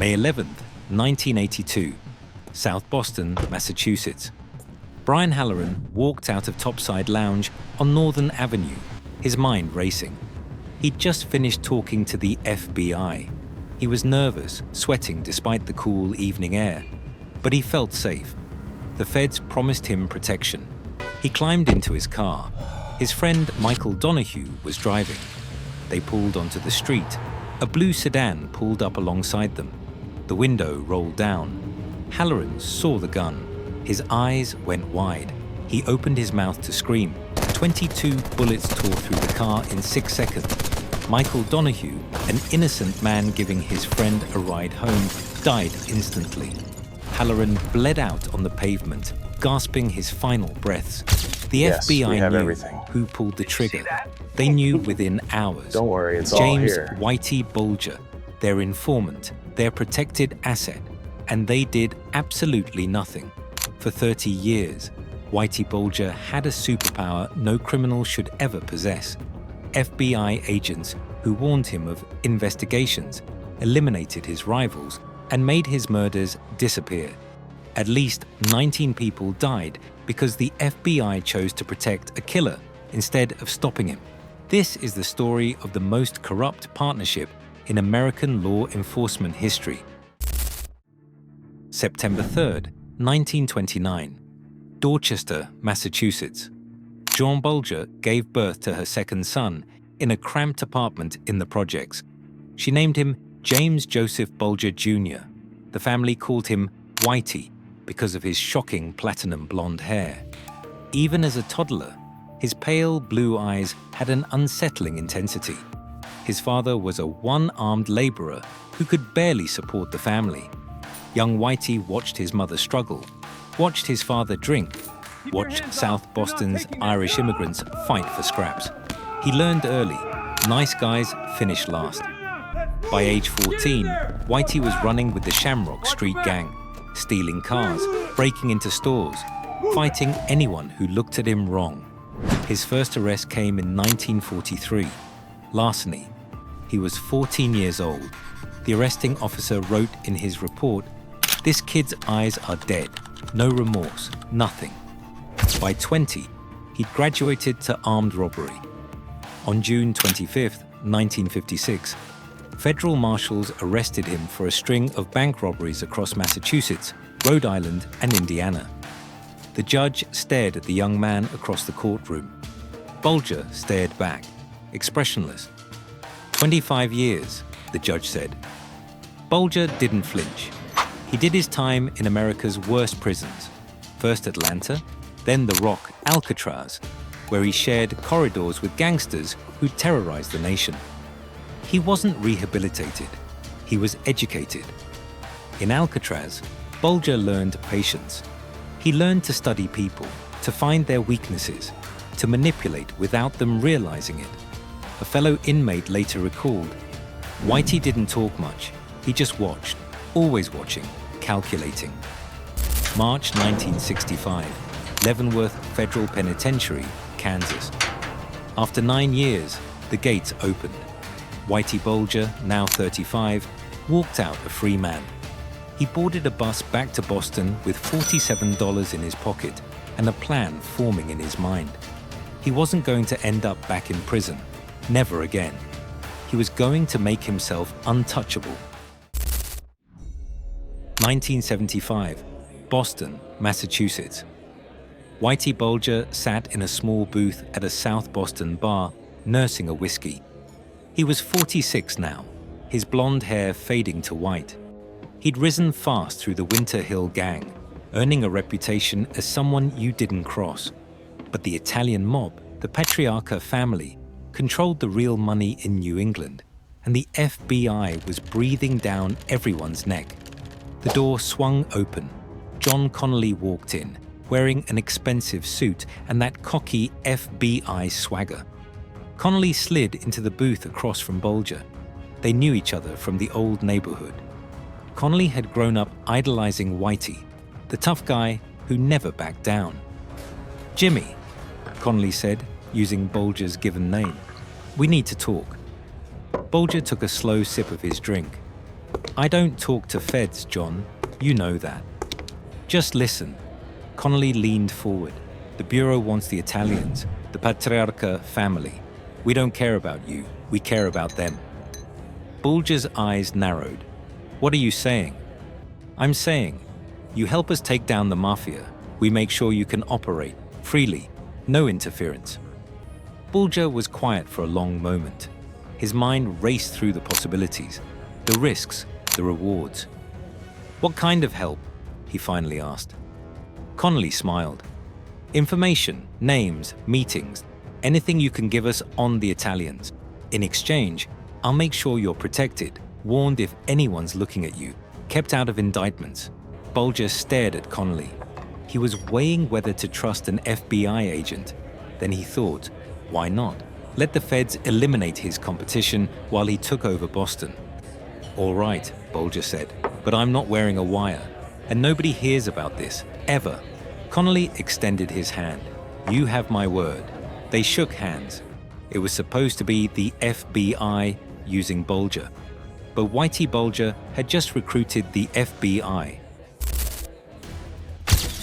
May 11th, 1982, South Boston, Massachusetts. Brian Halloran walked out of Topside Lounge on Northern Avenue, his mind racing. He'd just finished talking to the FBI. He was nervous, sweating despite the cool evening air. But he felt safe. The feds promised him protection. He climbed into his car. His friend Michael Donahue was driving. They pulled onto the street. A blue sedan pulled up alongside them. The window rolled down. Halloran saw the gun. His eyes went wide. He opened his mouth to scream. 22 bullets tore through the car in 6 seconds. Michael Donahue, an innocent man giving his friend a ride home, died instantly. Halloran bled out on the pavement, gasping his final breaths. The FBI knew everything. Who pulled the trigger. They knew within hours. Don't worry, it's James all here. Whitey Bulger, their informant, their protected asset, and they did absolutely nothing. For 30 years, Whitey Bulger had a superpower no criminal should ever possess. FBI agents who warned him of investigations, eliminated his rivals, and made his murders disappear. At least 19 people died because the FBI chose to protect a killer instead of stopping him. This is the story of the most corrupt partnership in American law enforcement history. September 3rd, 1929, Dorchester, Massachusetts. Jean Bulger gave birth to her second son in a cramped apartment in the projects. She named him James Joseph Bulger Jr. The family called him Whitey because of his shocking platinum blonde hair. Even as a toddler, his pale blue eyes had an unsettling intensity. His father was a one-armed laborer who could barely support the family. Young Whitey watched his mother struggle, watched his father drink, watched South Boston's Irish immigrants fight for scraps. He learned early, nice guys finish last. By age 14, Whitey was running with the Shamrock Street Gang, stealing cars, breaking into stores, fighting anyone who looked at him wrong. His first arrest came in 1943, larceny. He was 14 years old. The arresting officer wrote in his report, "This kid's eyes are dead, no remorse, nothing." By 20, he'd graduated to armed robbery. On June 25, 1956, federal marshals arrested him for a string of bank robberies across Massachusetts, Rhode Island, and Indiana. The judge stared at the young man across the courtroom. Bulger stared back, expressionless. 25 years, the judge said. Bulger didn't flinch. He did his time in America's worst prisons, first Atlanta, then the Rock, Alcatraz, where he shared corridors with gangsters who terrorized the nation. He wasn't rehabilitated, he was educated. In Alcatraz, Bulger learned patience. He learned to study people, to find their weaknesses, to manipulate without them realizing it. A fellow inmate later recalled, Whitey didn't talk much, he just watched, always watching, calculating. March 1965, Leavenworth Federal Penitentiary, Kansas. After 9 years, the gates opened. Whitey Bulger, now 35, walked out a free man. He boarded a bus back to Boston with $47 in his pocket and a plan forming in his mind. He wasn't going to end up back in prison. Never again. He was going to make himself untouchable. 1975, Boston, Massachusetts. Whitey Bulger sat in a small booth at a South Boston bar, nursing a whiskey. He was 46 now, his blonde hair fading to white. He'd risen fast through the Winter Hill Gang, earning a reputation as someone you didn't cross. But the Italian mob, the Patriarca family, controlled the real money in New England, and the FBI was breathing down everyone's neck. The door swung open. John Connolly walked in, wearing an expensive suit and that cocky FBI swagger. Connolly slid into the booth across from Bulger. They knew each other from the old neighborhood. Connolly had grown up idolizing Whitey, the tough guy who never backed down. "Jimmy," Connolly said, using Bulger's given name, "we need to talk." Bulger took a slow sip of his drink. I don't talk to feds, John. You know that. Just listen. Connolly leaned forward. The Bureau wants the Italians, the Patriarca family. We don't care about you. We care about them. Bulger's eyes narrowed. What are you saying? I'm saying, you help us take down the mafia. We make sure you can operate freely, no interference. Bulger was quiet for a long moment. His mind raced through the possibilities, the risks, the rewards. What kind of help? He finally asked. Connolly smiled. Information, names, meetings, anything you can give us on the Italians. In exchange, I'll make sure you're protected, warned if anyone's looking at you, kept out of indictments. Bulger stared at Connolly. He was weighing whether to trust an FBI agent. Then he thought, why not? Let the feds eliminate his competition while he took over Boston. All right, Bulger said, but I'm not wearing a wire. And nobody hears about this, ever. Connolly extended his hand. You have my word. They shook hands. It was supposed to be the FBI using Bulger. But Whitey Bulger had just recruited the FBI.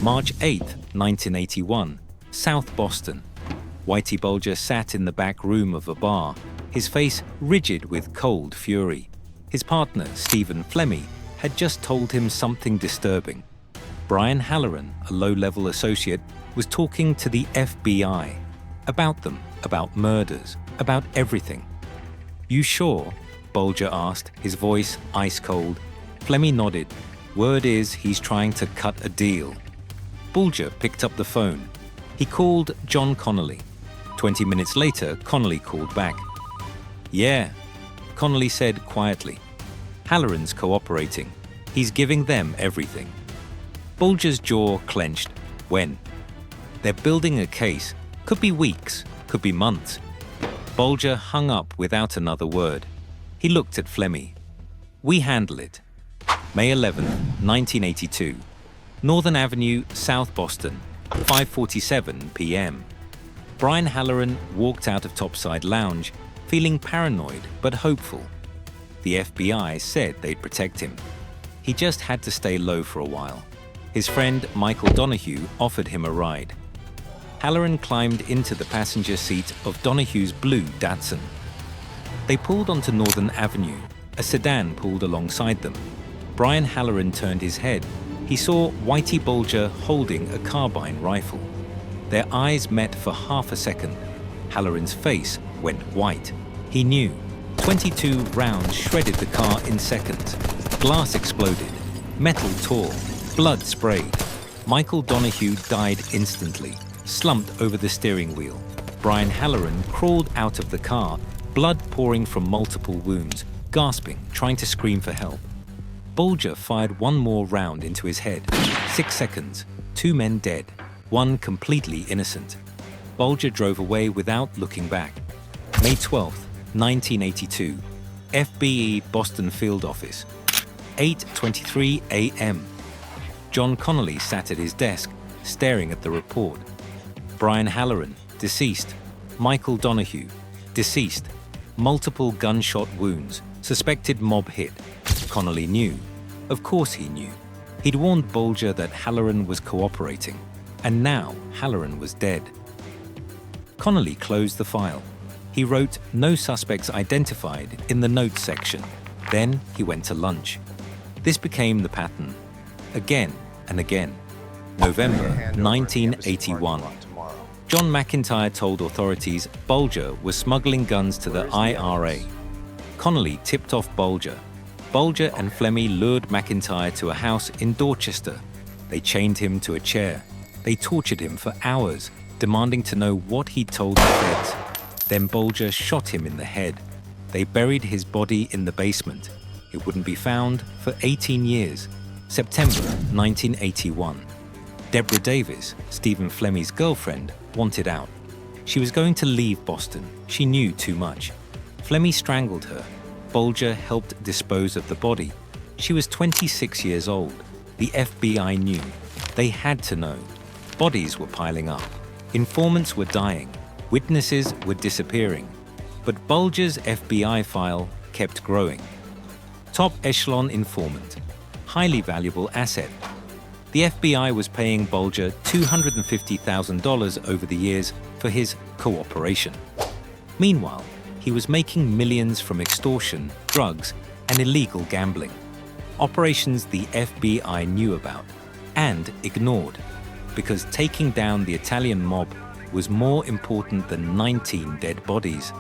March 8, 1981, South Boston. Whitey Bulger sat in the back room of a bar, his face rigid with cold fury. His partner, Stephen Fleming, had just told him something disturbing. Brian Halloran, a low-level associate, was talking to the FBI. About them, about murders, about everything. You sure? Bulger asked, his voice ice cold. Fleming nodded. Word is he's trying to cut a deal. Bulger picked up the phone. He called John Connolly. 20 minutes later, Connolly called back. Yeah, Connolly said quietly. Halloran's cooperating. He's giving them everything. Bulger's jaw clenched. When? They're building a case. Could be weeks, could be months. Bulger hung up without another word. He looked at Fleming. We handle it. May 11, 1982. Northern Avenue, South Boston, 5:47 p.m. Brian Halloran walked out of Topside Lounge, feeling paranoid but hopeful. The FBI said they'd protect him. He just had to stay low for a while. His friend Michael Donahue offered him a ride. Halloran climbed into the passenger seat of Donahue's blue Datsun. They pulled onto Northern Avenue. A sedan pulled alongside them. Brian Halloran turned his head. He saw Whitey Bulger holding a carbine rifle. Their eyes met for half a second. Halloran's face went white. He knew. 22 rounds shredded the car in seconds. Glass exploded. Metal tore. Blood sprayed. Michael Donahue died instantly, slumped over the steering wheel. Brian Halloran crawled out of the car, blood pouring from multiple wounds, gasping, trying to scream for help. Bulger fired one more round into his head. 6 seconds. 2 men dead. 1 completely innocent. Bulger drove away without looking back. May 12, 1982. FBE Boston Field Office. 8:23 a.m. John Connolly sat at his desk, staring at the report. Brian Halloran, deceased. Michael Donahue, deceased. Multiple gunshot wounds. Suspected mob hit. Connolly knew. Of course he knew. He'd warned Bulger that Halloran was cooperating. And now Halloran was dead. Connolly closed the file. He wrote "No suspects identified" in the notes section. Then he went to lunch. This became the pattern. Again and again. November 1981. John McIntyre told authorities Bulger was smuggling guns to the IRA. Connolly tipped off Bulger. Bulger and Fleming lured McIntyre to a house in Dorchester. They chained him to a chair. They tortured him for hours, demanding to know what he'd told the feds. Then Bulger shot him in the head. They buried his body in the basement. It wouldn't be found for 18 years. September 1981. Deborah Davis, Stephen Fleming's girlfriend, wanted out. She was going to leave Boston. She knew too much. Fleming strangled her. Bulger helped dispose of the body. She was 26 years old. The FBI knew. They had to know. Bodies were piling up. Informants were dying. Witnesses were disappearing. But Bulger's FBI file kept growing. top-echelon informant, highly valuable asset. The FBI was paying Bulger $250,000 over the years for his cooperation. Meanwhile, he was making millions from extortion, drugs, and illegal gambling. Operations the FBI knew about and ignored, because taking down the Italian mob was more important than 19 dead bodies.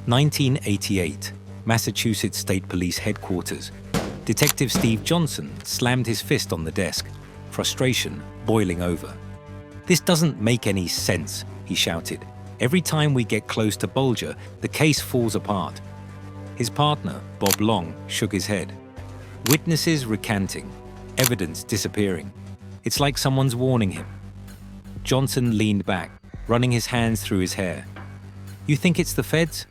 1988, Massachusetts State Police Headquarters. Detective Steve Johnson slammed his fist on the desk, frustration boiling over. "This doesn't make any sense," he shouted. "Every time we get close to Bulger, the case falls apart." His partner, Bob Long, shook his head. Witnesses recanting, evidence disappearing. It's like someone's warning him. Johnson leaned back, running his hands through his hair. "You think it's the feds?"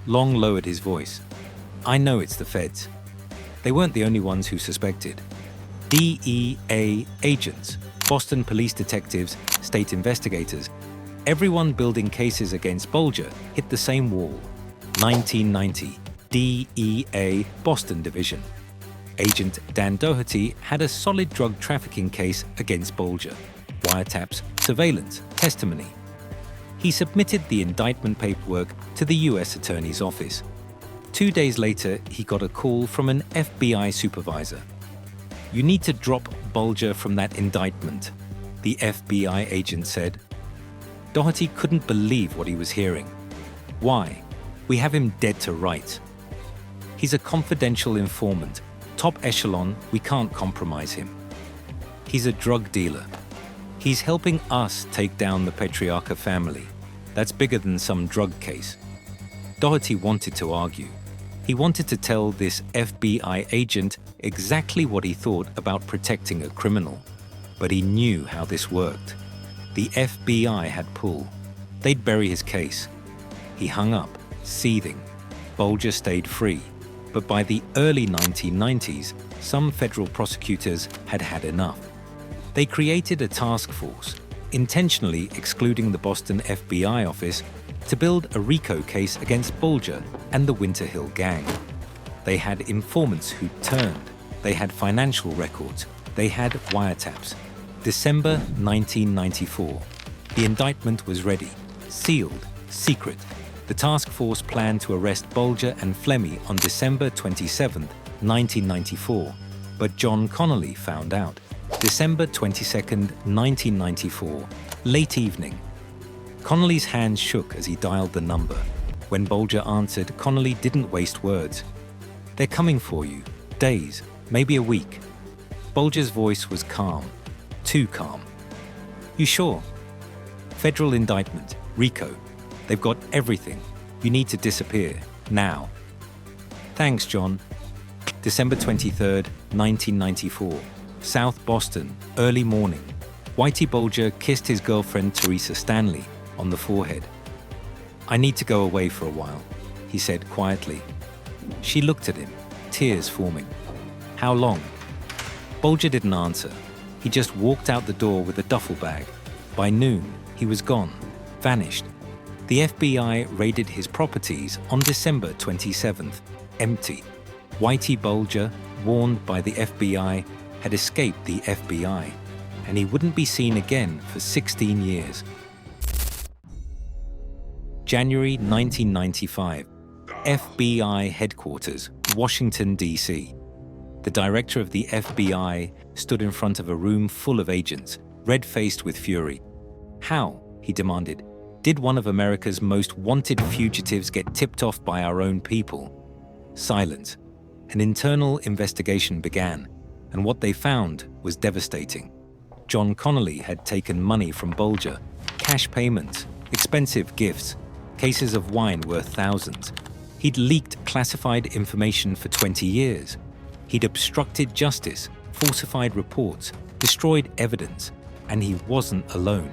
Long lowered his voice. "I know it's the feds." They weren't the only ones who suspected. DEA agents, Boston police detectives, state investigators, everyone building cases against Bulger hit the same wall. 1990, DEA Boston Division. Agent Dan Doherty had a solid drug trafficking case against Bulger. Wiretaps, surveillance, testimony. He submitted the indictment paperwork to the U.S. Attorney's Office. 2 days later, he got a call from an FBI supervisor. "You need to drop Bulger from that indictment," the FBI agent said. Doherty couldn't believe what he was hearing. "Why? We have him dead to rights. He's a confidential informant. Top echelon, we can't compromise him. He's a drug dealer. He's helping us take down the Patriarca family. That's bigger than some drug case." Doherty wanted to argue. He wanted to tell this FBI agent exactly what he thought about protecting a criminal. But he knew how this worked. The FBI had pull. They'd bury his case. He hung up, seething. Bulger stayed free. But by the early 1990s, some federal prosecutors had had enough. They created a task force, intentionally excluding the Boston FBI office, to build a RICO case against Bulger and the Winter Hill Gang. They had informants who turned. They had financial records. They had wiretaps. December 1994. The indictment was ready, sealed, secret. The task force planned to arrest Bulger and Flemmi on December 27, 1994, but John Connolly found out. December 22, 1994, late evening. Connolly's hands shook as he dialed the number. When Bulger answered, Connolly didn't waste words. "They're coming for you. Days, maybe a week." Bulger's voice was calm, too calm. "You sure?" "Federal indictment, RICO. They've got everything. You need to disappear, now." "Thanks, John." December 23, 1994, South Boston, early morning. Whitey Bulger kissed his girlfriend Teresa Stanley on the forehead. "I need to go away for a while," he said quietly. She looked at him, tears forming. "How long?" Bulger didn't answer. He just walked out the door with a duffel bag. By noon, he was gone, vanished. The FBI raided his properties on December 27th, empty. Whitey Bulger, warned by the FBI, had escaped the FBI, and he wouldn't be seen again for 16 years. January 1995, FBI headquarters, Washington, D.C. The director of the FBI stood in front of a room full of agents, red-faced with fury. "How," he demanded, "did one of America's most wanted fugitives get tipped off by our own people?" Silence. An internal investigation began, and what they found was devastating. John Connolly had taken money from Bulger, cash payments, expensive gifts, cases of wine worth thousands. He'd leaked classified information for 20 years. He'd obstructed justice, falsified reports, destroyed evidence, and he wasn't alone.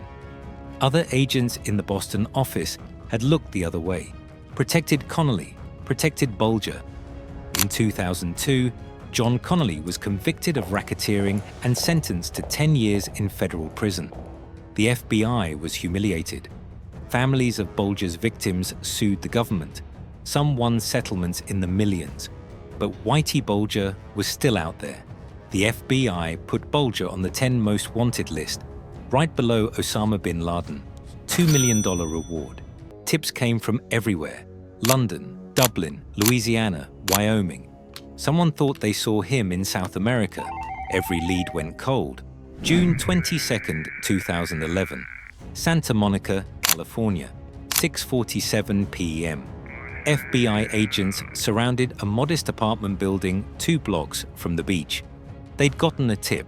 Other agents in the Boston office had looked the other way, protected Connolly, protected Bulger. In 2002, John Connolly was convicted of racketeering and sentenced to 10 years in federal prison. The FBI was humiliated. Families of Bulger's victims sued the government. Some won settlements in the millions. But Whitey Bulger was still out there. The FBI put Bulger on the 10 most wanted list, right below Osama bin Laden. $2 million reward. Tips came from everywhere: London, Dublin, Louisiana, Wyoming. Someone thought they saw him in South America. Every lead went cold. June 22, 2011. Santa Monica, California, 6:47 p.m. FBI agents surrounded a modest apartment building 2 blocks from the beach. They'd gotten a tip.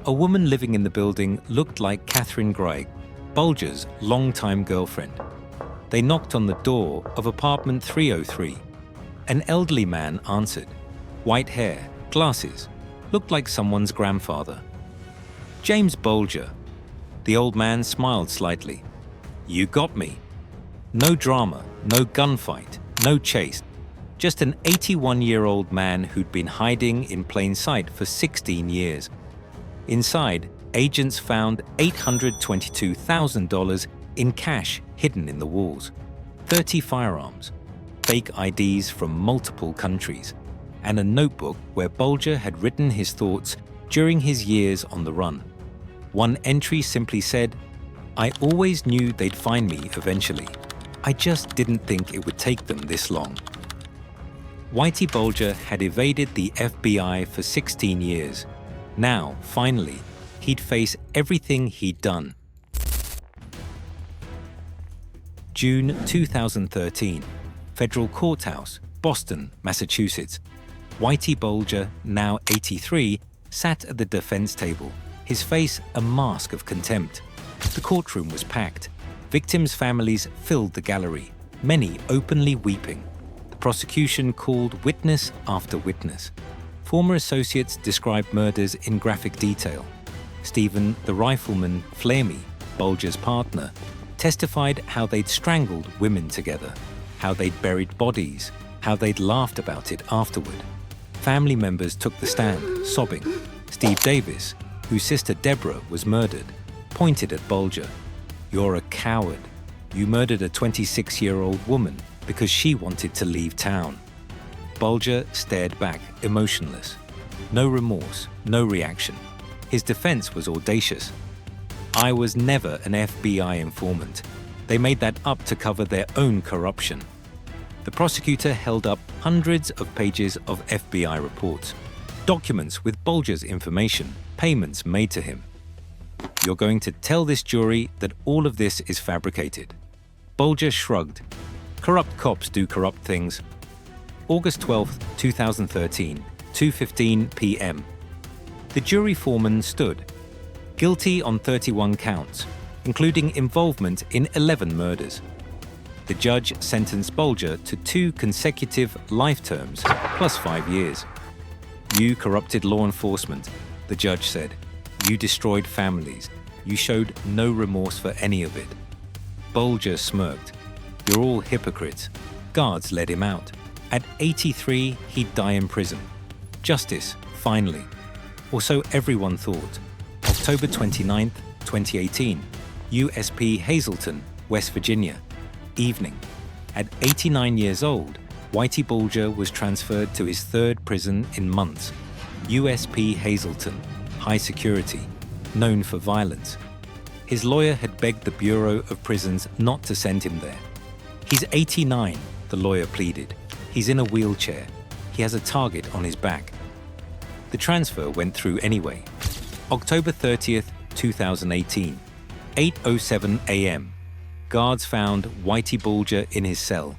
A woman living in the building looked like Catherine Greig, Bulger's longtime girlfriend. They knocked on the door of apartment 303. An elderly man answered. White hair, glasses, looked like someone's grandfather. James Bulger. The old man smiled slightly. You got me. No drama, no gunfight, no chase. Just an 81-year-old man who'd been hiding in plain sight for 16 years. Inside, agents found $822,000 in cash hidden in the walls, 30 firearms, fake IDs from multiple countries, and a notebook where Bulger had written his thoughts during his years on the run. One entry simply said, "I always knew they'd find me eventually. I just didn't think it would take them this long." Whitey Bulger had evaded the FBI for 16 years. Now, finally, he'd face everything he'd done. June 2013, Federal Courthouse, Boston, Massachusetts. Whitey Bulger, now 83, sat at the defense table, his face a mask of contempt. The courtroom was packed. Victims' families filled the gallery, many openly weeping. The prosecution called witness after witness. Former associates described murders in graphic detail. Stephen, the rifleman, Flamey, Bulger's partner, testified how they'd strangled women together, how they'd buried bodies, how they'd laughed about it afterward. Family members took the stand, sobbing. Steve Davis, whose sister Deborah was murdered, pointed at Bulger. "You're a coward. You murdered a 26-year-old woman because she wanted to leave town." Bulger stared back, emotionless. No remorse, no reaction. His defense was audacious. "I was never an FBI informant. They made that up to cover their own corruption." The prosecutor held up hundreds of pages of FBI reports, documents with Bulger's information, payments made to him. "You're going to tell this jury that all of this is fabricated." Bulger shrugged. Corrupt cops do corrupt things. August 12, 2013, 2:15 p.m. The jury foreman stood. Guilty on 31 counts, including involvement in 11 murders. The judge sentenced Bulger to 2 consecutive life terms, plus 5 years. "You corrupted law enforcement," the judge said. "You destroyed families. You showed no remorse for any of it." Bulger smirked. "You're all hypocrites." Guards led him out. At 83, he'd die in prison. Justice, finally. Or so everyone thought. October 29, 2018, USP Hazleton, West Virginia. Evening. At 89 years old, Whitey Bulger was transferred to his 3rd prison in months. USP Hazleton, high security, known for violence. His lawyer had begged the Bureau of Prisons not to send him there. "He's 89, the lawyer pleaded. "He's in a wheelchair. He has a target on his back." The transfer went through anyway. October 30, 2018, 8:07 a.m. Guards found Whitey Bulger in his cell.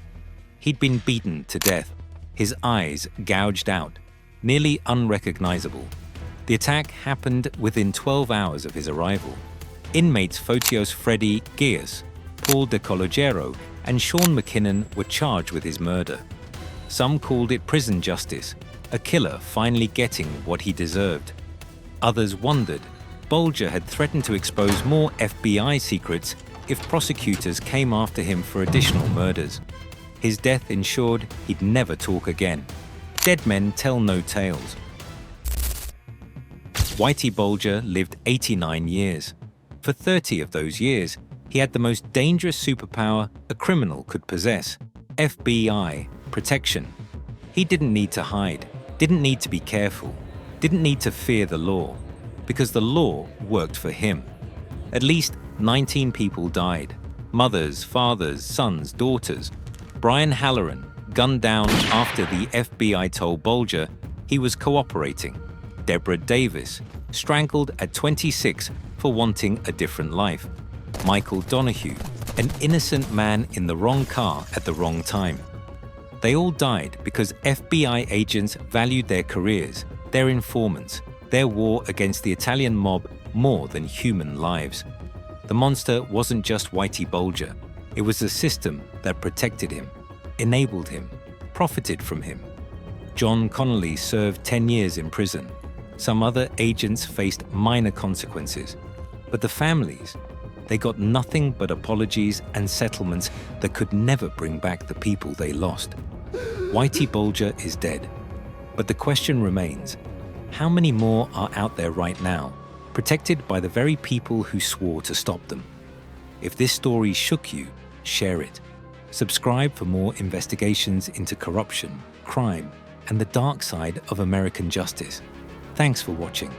He'd been beaten to death, his eyes gouged out, nearly unrecognizable. The attack happened within 12 hours of his arrival. Inmates Fotios Freddy Geas, Paul DeCologero, and Sean McKinnon were charged with his murder. Some called it prison justice, a killer finally getting what he deserved. Others wondered Bulger had threatened to expose more FBI secrets if prosecutors came after him for additional murders. His death ensured he'd never talk again. Dead men tell no tales. Whitey Bulger lived 89 years. For 30 of those years, he had the most dangerous superpower a criminal could possess: FBI protection. He didn't need to hide, didn't need to be careful, didn't need to fear the law, because the law worked for him. At least 19 people died. Mothers, fathers, sons, daughters. Brian Halloran, gunned down after the FBI told Bulger he was cooperating. Deborah Davis, strangled at 26 for wanting a different life. Michael Donahue, an innocent man in the wrong car at the wrong time. They all died because FBI agents valued their careers, their informants, their war against the Italian mob more than human lives. The monster wasn't just Whitey Bulger. It was the system that protected him, enabled him, profited from him. John Connolly served 10 years in prison. Some other agents faced minor consequences. But the families, they got nothing but apologies and settlements that could never bring back the people they lost. Whitey Bulger is dead. But the question remains, how many more are out there right now, protected by the very people who swore to stop them? If this story shook you, share it. Subscribe for more investigations into corruption, crime, and the dark side of American justice. Thanks for watching.